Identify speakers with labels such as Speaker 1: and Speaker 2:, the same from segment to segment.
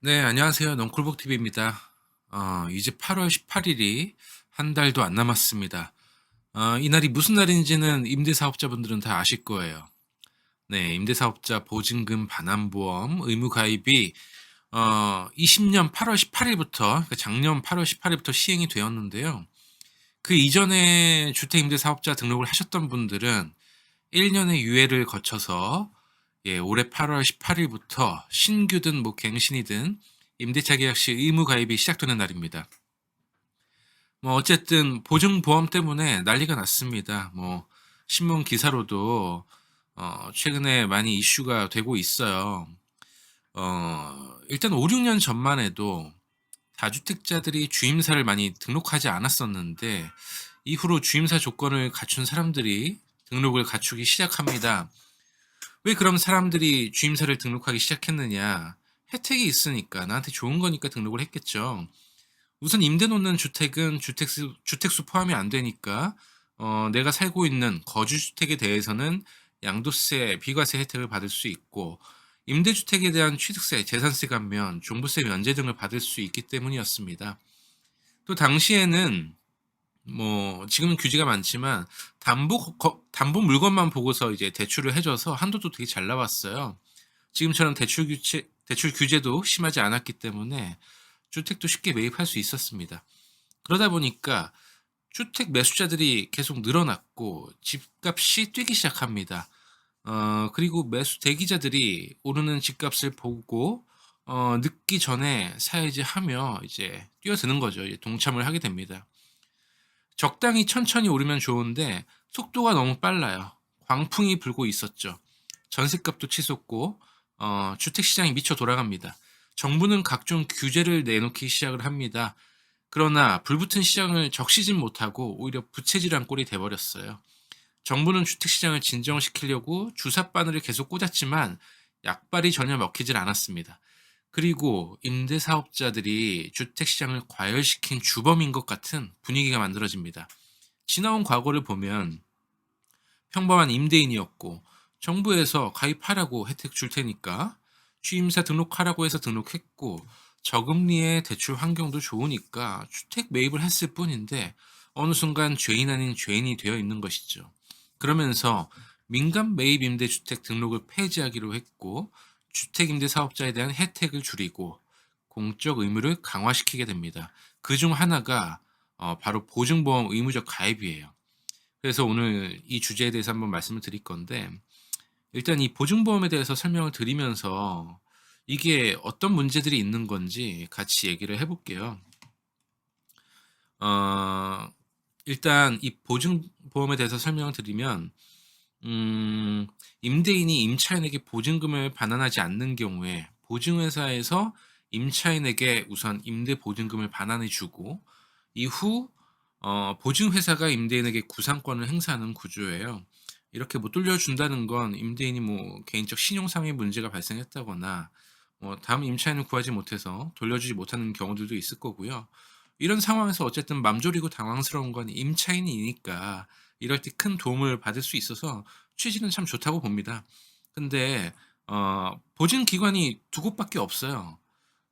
Speaker 1: 네, 안녕하세요. 넝쿨북TV입니다. 이제 8월 18일이 한 달도 안 남았습니다. 이날이 무슨 날인지는 임대사업자분들은 다 아실 거예요. 네, 임대사업자 보증금 반환보험 의무 가입이 20년 8월 18일부터, 그러니까 작년 8월 18일부터 시행이 되었는데요. 그 이전에 주택임대사업자 등록을 하셨던 분들은 1년의 유예를 거쳐서 올해 8월 18일부터 신규든 뭐 갱신이든 임대차 계약 시 의무 가입이 시작되는 날입니다. 뭐 어쨌든 보증보험 때문에 난리가 났습니다. 뭐 신문 기사로도 최근에 많이 이슈가 되고 있어요. 일단 5-6년 전만 해도 다주택자들이 주임사를 많이 등록하지 않았었는데 이후로 주임사 조건을 갖춘 사람들이 등록을 갖추기 시작합니다. 왜 그럼 사람들이 주임사를 등록하기 시작했느냐? 혜택이 있으니까, 나한테 좋은 거니까 등록을 했겠죠. 우선 임대 놓는 주택은 주택수 포함이 안 되니까 내가 살고 있는 거주주택에 대해서는 양도세, 비과세 혜택을 받을 수 있고, 임대주택에 대한 취득세, 재산세 감면, 종부세 면제 등을 받을 수 있기 때문이었습니다. 또 당시에는 뭐 지금은 규제가 많지만 담보 물건만 보고서 이제 대출을 해 줘서 한도도 되게 잘 나왔어요. 지금처럼 대출 규제도 심하지 않았기 때문에 주택도 쉽게 매입할 수 있었습니다. 그러다 보니까 주택 매수자들이 계속 늘어났고 집값이 뛰기 시작합니다. 그리고 매수 대기자들이 오르는 집값을 보고 늦기 전에 사야지 하며 이제 뛰어드는 거죠. 이제 동참을 하게 됩니다. 적당히 천천히 오르면 좋은데 속도가 너무 빨라요. 광풍이 불고 있었죠. 전셋값도 치솟고 주택 시장이 미쳐 돌아갑니다. 정부는 각종 규제를 내놓기 시작을 합니다. 그러나 불붙은 시장을 적시진 못하고 오히려 부채질한 꼴이 돼버렸어요. 정부는 주택 시장을 진정시키려고 주사바늘을 계속 꽂았지만 약발이 전혀 먹히질 않았습니다. 그리고 임대사업자들이 주택시장을 과열시킨 주범인 것 같은 분위기가 만들어집니다. 지나온 과거를 보면 평범한 임대인이었고 정부에서 가입하라고 혜택 줄 테니까 취임사 등록하라고 해서 등록했고 저금리의 대출 환경도 좋으니까 주택 매입을 했을 뿐인데 어느 순간 죄인 아닌 죄인이 되어 있는 것이죠. 그러면서 민간 매입 임대주택 등록을 폐지하기로 했고 주택 임대 사업자에 대한 혜택을 줄이고 공적 의무를 강화시키게 됩니다. 그 중 하나가 바로 보증보험 의무적 가입이에요. 그래서 오늘 이 주제에 대해서 한번 말씀을 드릴 건데, 일단 이 보증보험에 대해서 설명을 드리면서 이게 어떤 문제들이 있는 건지 같이 얘기를 해볼게요. 어, 일단 이 보증보험에 대해서 설명을 드리면, 임대인이 임차인에게 보증금을 반환하지 않는 경우에 보증회사에서 임차인에게 우선 임대 보증금을 반환해 주고 이후 보증회사가 임대인에게 구상권을 행사하는 구조예요. 이렇게 못 돌려준다는 건 임대인이 뭐 개인적 신용상의 문제가 발생했다거나 뭐 다음 임차인을 구하지 못해서 돌려주지 못하는 경우들도 있을 거고요. 이런 상황에서 어쨌든 맘졸이고 당황스러운 건 임차인이니까 이럴 때 큰 도움을 받을 수 있어서 취지는 참 좋다고 봅니다. 근데 보증 기관이 두 곳밖에 없어요.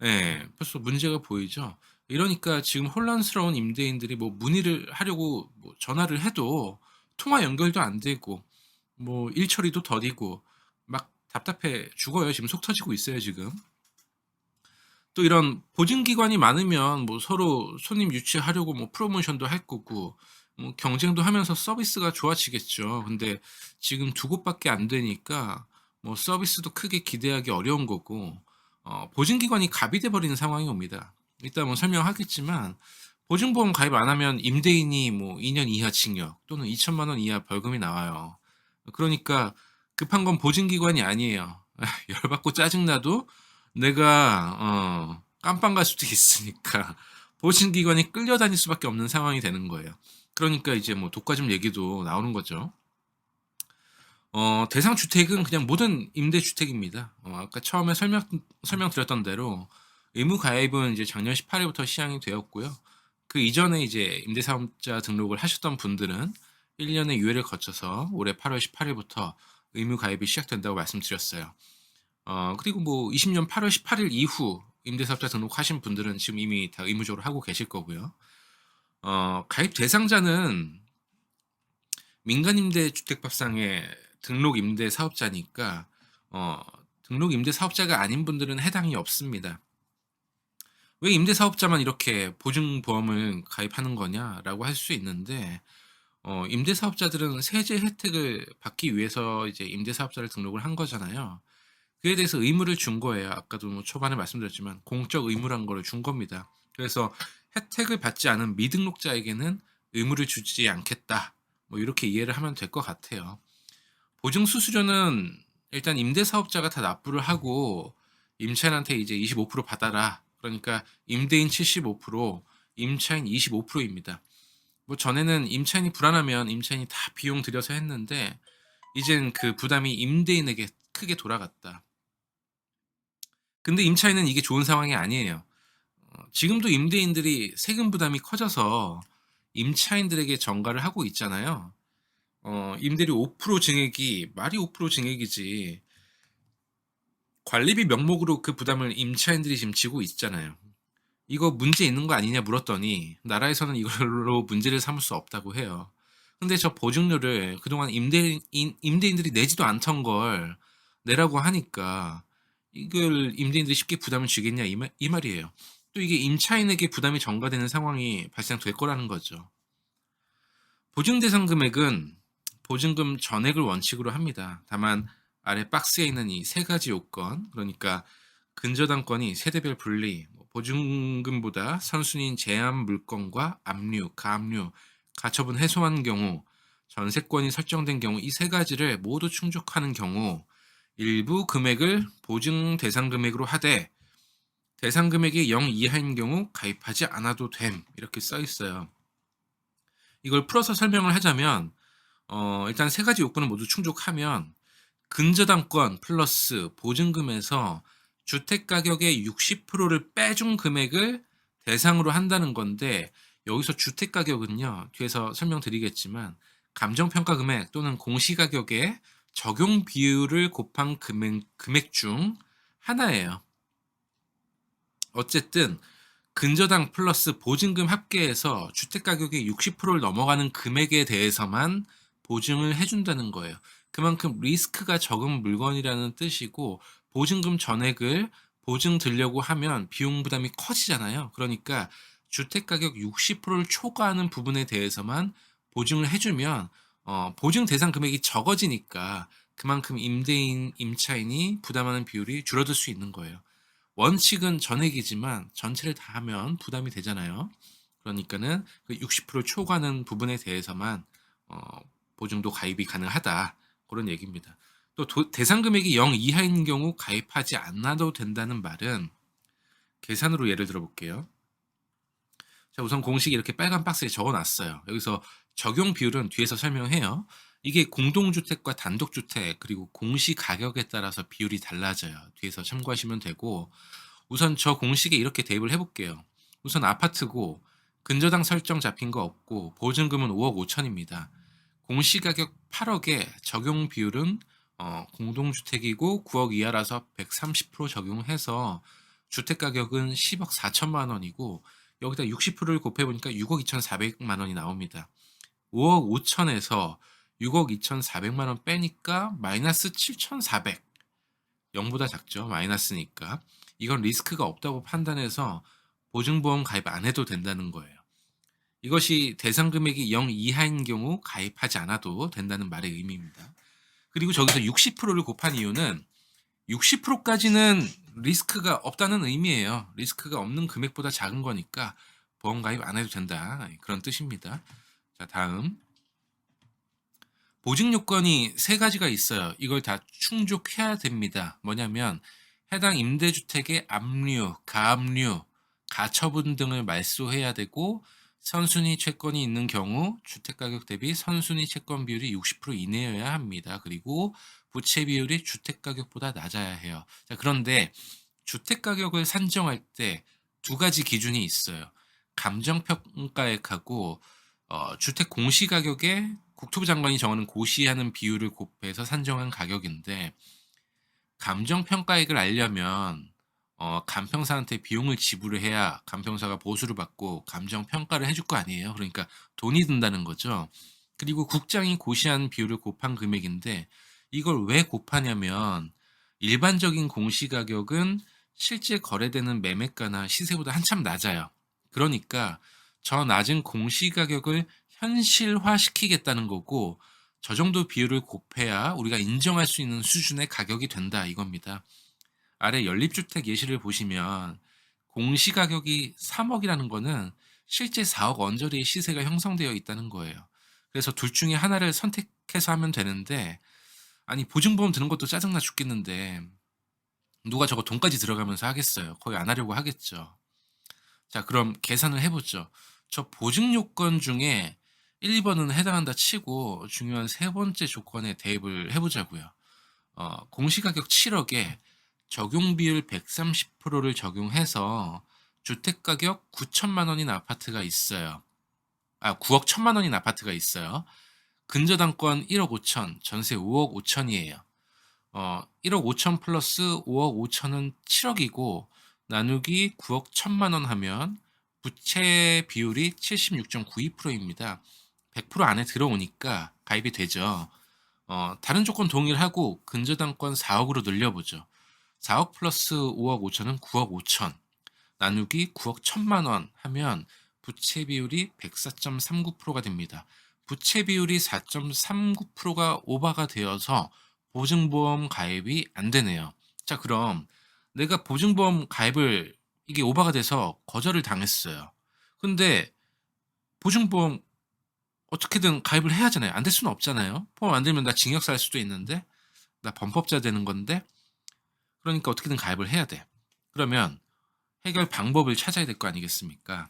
Speaker 1: 예. 벌써 문제가 보이죠. 이러니까 지금 혼란스러운 임대인들이 뭐 문의를 하려고 뭐 전화를 해도 통화 연결도 안 되고 뭐 일 처리도 더디고 막 답답해 죽어요. 지금 속 터지고 있어요, 지금. 또 이런 보증 기관이 많으면 뭐 서로 손님 유치하려고 뭐 프로모션도 할 거고 뭐 경쟁도 하면서 서비스가 좋아지겠죠. 근데 지금 두 곳밖에 안 되니까 뭐 서비스도 크게 기대하기 어려운 거고 보증 기관이 갑이 돼 버리는 상황이 옵니다. 이따 뭐 설명하겠지만 보증보험 가입 안 하면 임대인이 뭐 2년 이하 징역 또는 2천만 원 이하 벌금이 나와요. 그러니까 급한 건 보증 기관이 아니에요. 열받고 짜증나도 내가 깜빵 갈 수도 있으니까 보증기관이 끌려다닐 수밖에 없는 상황이 되는 거예요. 그러니까 이제 뭐 독과점 얘기도 나오는 거죠. 대상 주택은 그냥 모든 임대주택입니다. 아까 처음에 설명드렸던 대로 의무 가입은 이제 작년 18일부터 시행이 되었고요. 그 이전에 이제 임대사업자 등록을 하셨던 분들은 1년의 유예를 거쳐서 올해 8월 18일부터 의무 가입이 시작된다고 말씀드렸어요. 그리고 뭐 20년 8월 18일 이후 임대사업자 등록하신 분들은 지금 이미 다 의무적으로 하고 계실 거고요. 가입 대상자는 민간임대주택법상의 등록 임대 사업자니까 어 등록 임대 사업자가 아닌 분들은 해당이 없습니다. 왜 임대 사업자만 이렇게 보증보험을 가입하는 거냐라고 할 수 있는데 임대 사업자들은 세제 혜택을 받기 위해서 이제 임대 사업자를 등록을 한 거잖아요. 그에 대해서 의무를 준 거예요. 아까도 뭐 초반에 말씀드렸지만 공적 의무란 거를 준 겁니다. 그래서 혜택을 받지 않은 미등록자에게는 의무를 주지 않겠다. 뭐 이렇게 이해를 하면 될 것 같아요. 보증 수수료는 일단 임대 사업자가 다 납부를 하고 임차인한테 이제 25% 받아라. 그러니까 임대인 75%, 임차인 25%입니다. 뭐 전에는 임차인이 불안하면 임차인이 다 비용 들여서 했는데 이젠 그 부담이 임대인에게 크게 돌아갔다. 근데 임차인은 이게 좋은 상황이 아니에요. 지금도 임대인들이 세금 부담이 커져서 임차인들에게 전가를 하고 있잖아요. 임대료 5% 증액이 말이 5% 증액이지 관리비 명목으로 그 부담을 임차인들이 지금 지고 있잖아요. 이거 문제 있는 거 아니냐 물었더니 나라에서는 이걸로 문제를 삼을 수 없다고 해요. 근데 저 보증료를 그동안 임대인들이 내지도 않던 걸 내라고 하니까 이걸 임대인들이 쉽게 부담을 주겠냐 이 말이에요. 또 이게 임차인에게 부담이 전가되는 상황이 발생될 거라는 거죠. 보증 대상 금액은 보증금 전액을 원칙으로 합니다. 다만 아래 박스에 있는 이 세 가지 요건, 그러니까 근저당권이 세대별 분리, 보증금보다 선순위인 제한 물건과 압류, 가압류, 가처분 해소한 경우, 전세권이 설정된 경우 이 세 가지를 모두 충족하는 경우 일부 금액을 보증 대상 금액으로 하되 대상 금액이 0 이하인 경우 가입하지 않아도 됨 이렇게 써 있어요. 이걸 풀어서 설명을 하자면 일단 세 가지 요건을 모두 충족하면 근저당권 플러스 보증금에서 주택가격의 60%를 빼준 금액을 대상으로 한다는 건데 여기서 주택가격은요. 뒤에서 설명드리겠지만 감정평가 금액 또는 공시가격의 적용 비율을 곱한 금액 중 하나예요. 어쨌든 근저당 플러스 보증금 합계해서 주택가격의 60%를 넘어가는 금액에 대해서만 보증을 해준다는 거예요. 그만큼 리스크가 적은 물건이라는 뜻이고 보증금 전액을 보증 들려고 하면 비용 부담이 커지잖아요. 그러니까 주택가격 60%를 초과하는 부분에 대해서만 보증을 해주면 보증 대상 금액이 적어지니까 그만큼 임대인, 임차인이 부담하는 비율이 줄어들 수 있는 거예요. 원칙은 전액이지만 전체를 다 하면 부담이 되잖아요. 그러니까는 그 60% 초과하는 부분에 대해서만 보증도 가입이 가능하다. 그런 얘기입니다. 또 대상 금액이 0 이하인 경우 가입하지 않아도 된다는 말은 계산으로 예를 들어 볼게요. 자, 우선 공식이 이렇게 빨간 박스에 적어 놨어요. 여기서 적용 비율은 뒤에서 설명해요. 이게 공동주택과 단독주택 그리고 공시 가격에 따라서 비율이 달라져요. 뒤에서 참고하시면 되고 우선 저 공식에 이렇게 대입을 해볼게요. 우선 아파트고 근저당 설정 잡힌 거 없고 보증금은 5억 5천입니다. 공시가격 8억에 적용 비율은 공동주택이고 9억 이하라서 130% 적용해서 주택가격은 10억 4천만 원이고 여기다 60%를 곱해보니까 6억 2,400만 원이 나옵니다. 5억 5천에서 6억 2,400만 원 빼니까 마이너스 7,400. 0보다 작죠. 마이너스니까. 이건 리스크가 없다고 판단해서 보증보험 가입 안 해도 된다는 거예요. 이것이 대상 금액이 0 이하인 경우 가입하지 않아도 된다는 말의 의미입니다. 그리고 저기서 60%를 곱한 이유는 60%까지는 리스크가 없다는 의미예요. 리스크가 없는 금액보다 작은 거니까 보험 가입 안 해도 된다. 그런 뜻입니다. 자, 다음. 보증 요건이 세 가지가 있어요. 이걸 다 충족해야 됩니다. 뭐냐면 해당 임대주택의 압류, 가압류, 가처분 등을 말소해야 되고 선순위 채권이 있는 경우 주택가격 대비 선순위 채권 비율이 60% 이내여야 합니다. 그리고 부채 비율이 주택가격보다 낮아야 해요. 자, 그런데 주택가격을 산정할 때 두 가지 기준이 있어요. 감정평가액하고 주택 공시가격에 국토부 장관이 정하는 고시하는 비율을 곱해서 산정한 가격인데 감정평가액을 알려면 간평사한테 비용을 지불을 해야 간평사가 보수를 받고 감정 평가를 해줄 거 아니에요. 그러니까 돈이 든다는 거죠. 그리고 국장이 고시한 비율을 곱한 금액인데 이걸 왜 곱하냐면 일반적인 공시가격은 실제 거래되는 매매가나 시세보다 한참 낮아요. 그러니까 저 낮은 공시가격을 현실화시키겠다는 거고 저 정도 비율을 곱해야 우리가 인정할 수 있는 수준의 가격이 된다 이겁니다. 아래 연립주택 예시를 보시면 공시가격이 3억이라는 거는 실제 4억 언저리의 시세가 형성되어 있다는 거예요. 그래서 둘 중에 하나를 선택해서 하면 되는데 아니 보증보험 드는 것도 짜증나 죽겠는데 누가 저거 돈까지 들어가면서 하겠어요. 거의 안 하려고 하겠죠. 자 그럼 계산을 해 보죠. 저 보증 요건 중에 1, 2번은 해당한다 치고 중요한 세 번째 조건에 대입을 해 보자고요. 공시가격 7억에 적용 비율 130%를 적용해서 주택가격 9천만 원인 아파트가 있어요. 9억 1천만 원인 아파트가 있어요. 근저당권 1억 5천, 전세 5억 5천이에요. 1억 5천 플러스 5억 5천은 7억이고 나누기 9억 1천만 원 하면 부채 비율이 76.92%입니다. 100% 안에 들어오니까 가입이 되죠. 다른 조건 동일하고 근저당권 4억으로 늘려보죠. 4억 플러스 5억 5천은 9억 5천 나누기 9억 1천만 원 하면 부채 비율이 104.39%가 됩니다. 부채 비율이 4.39%가 오버가 되어서 보증보험 가입이 안 되네요. 자, 그럼 내가 보증보험 가입을 이게 오버가 돼서 거절을 당했어요. 근데 보증보험 어떻게든 가입을 해야 하잖아요. 안 될 수는 없잖아요. 보험 안 되면 나 징역 살 수도 있는데 나 범법자 되는 건데 그러니까 어떻게든 가입을 해야 돼. 그러면 해결 방법을 찾아야 될 거 아니겠습니까?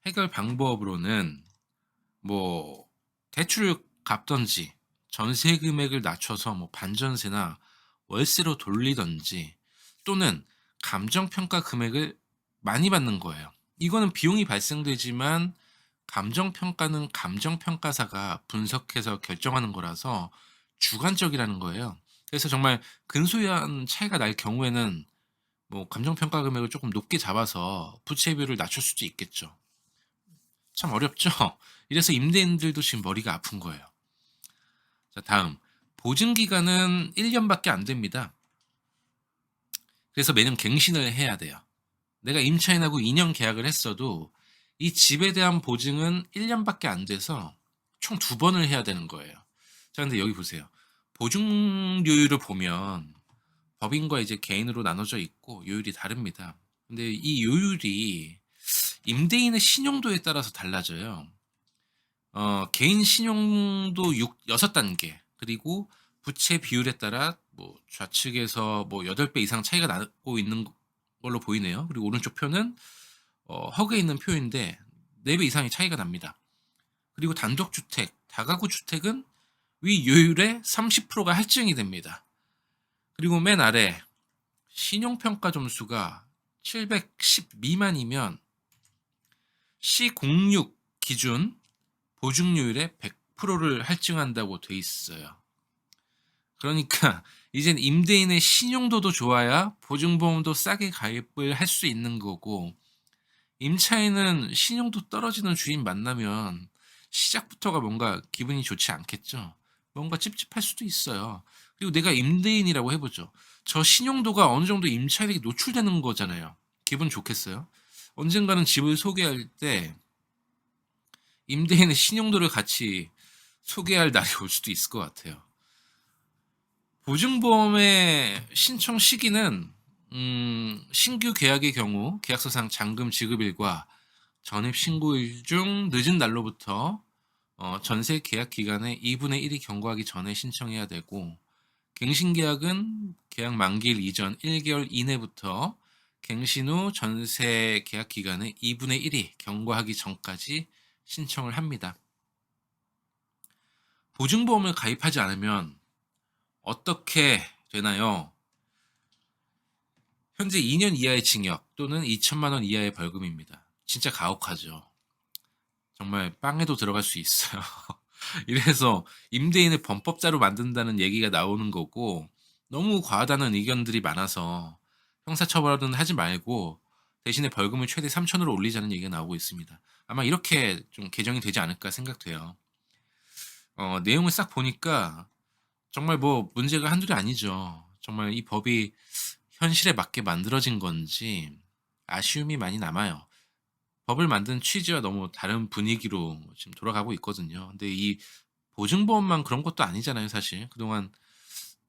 Speaker 1: 해결 방법으로는 뭐 대출을 갚든지 전세 금액을 낮춰서 뭐 반전세나 월세로 돌리든지 또는 감정평가 금액을 많이 받는 거예요. 이거는 비용이 발생되지만 감정평가는 감정평가사가 분석해서 결정하는 거라서 주관적이라는 거예요. 그래서 정말 근소한 차이가 날 경우에는 뭐 감정평가 금액을 조금 높게 잡아서 부채비율을 낮출 수도 있겠죠. 참 어렵죠? 이래서 임대인들도 지금 머리가 아픈 거예요. 자, 다음. 보증기간은 1년밖에 안 됩니다. 그래서 매년 갱신을 해야 돼요. 내가 임차인하고 2년 계약을 했어도 이 집에 대한 보증은 1년밖에 안 돼서 총 2번을 해야 되는 거예요. 자, 근데 여기 보세요. 보증료율을 보면 법인과 이제 개인으로 나눠져 있고 요율이 다릅니다. 근데 이 요율이 임대인의 신용도에 따라서 달라져요. 개인 신용도 6단계 그리고 부채 비율에 따라 뭐 좌측에서 뭐 8배 이상 차이가 나고 있는 걸로 보이네요. 그리고 오른쪽 표는 허그에 있는 표인데 4배 이상의 차이가 납니다. 그리고 단독주택, 다가구 주택은 위 요율의 30%가 할증이 됩니다. 그리고 맨 아래 신용평가 점수가 710 미만이면 C06 기준 보증료율의 100%를 할증한다고 돼 있어요. 그러니까 이젠 임대인의 신용도도 좋아야 보증보험도 싸게 가입을 할 수 있는 거고 임차인은 신용도 떨어지는 주인 만나면 시작부터가 뭔가 기분이 좋지 않겠죠. 뭔가 찝찝할 수도 있어요. 그리고 내가 임대인이라고 해보죠. 저 신용도가 어느 정도 임차인에게 노출되는 거잖아요. 기분 좋겠어요? 언젠가는 집을 소개할 때 임대인의 신용도를 같이 소개할 날이 올 수도 있을 것 같아요. 보증보험의 신청 시기는 신규 계약의 경우 계약서상 잔금 지급일과 전입신고일 중 늦은 날로부터 전세 계약 기간의 2분의 1이 경과하기 전에 신청해야 되고 갱신계약은 계약 만기일 이전 1개월 이내부터 갱신 후 전세 계약 기간의 2분의 1이 경과하기 전까지 신청을 합니다. 보증보험을 가입하지 않으면 어떻게 되나요? 현재 2년 이하의 징역 또는 2천만 원 이하의 벌금입니다. 진짜 가혹하죠. 정말 빵에도 들어갈 수 있어요. 이래서 임대인을 범법자로 만든다는 얘기가 나오는 거고 너무 과하다는 의견들이 많아서 형사처벌은 하지 말고 대신에 벌금을 최대 3,000으로 올리자는 얘기가 나오고 있습니다. 아마 이렇게 좀 개정이 되지 않을까 생각돼요. 내용을 싹 보니까 정말 뭐 문제가 한둘이 아니죠. 정말 이 법이 현실에 맞게 만들어진 건지 아쉬움이 많이 남아요. 법을 만든 취지와 너무 다른 분위기로 지금 돌아가고 있거든요. 근데 이 보증보험만 그런 것도 아니잖아요, 사실. 그동안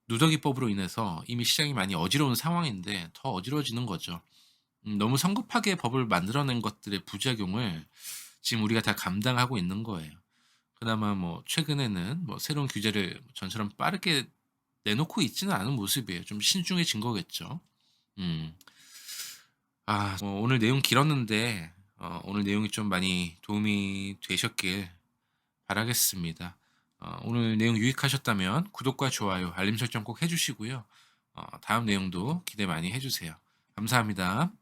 Speaker 1: 누더기법으로 인해서 이미 시장이 많이 어지러운 상황인데 더 어지러워지는 거죠. 너무 성급하게 법을 만들어낸 것들의 부작용을 지금 우리가 다 감당하고 있는 거예요. 그나마 뭐 최근에는 뭐 새로운 규제를 전처럼 빠르게 내놓고 있지는 않은 모습이에요. 좀 신중해진 거겠죠. 음. 오늘 내용 길었는데 오늘 내용이 좀 많이 도움이 되셨길 바라겠습니다. 오늘 내용 유익하셨다면 구독과 좋아요, 알림 설정 꼭 해 주시고요. 다음 내용도 기대 많이 해 주세요. 감사합니다.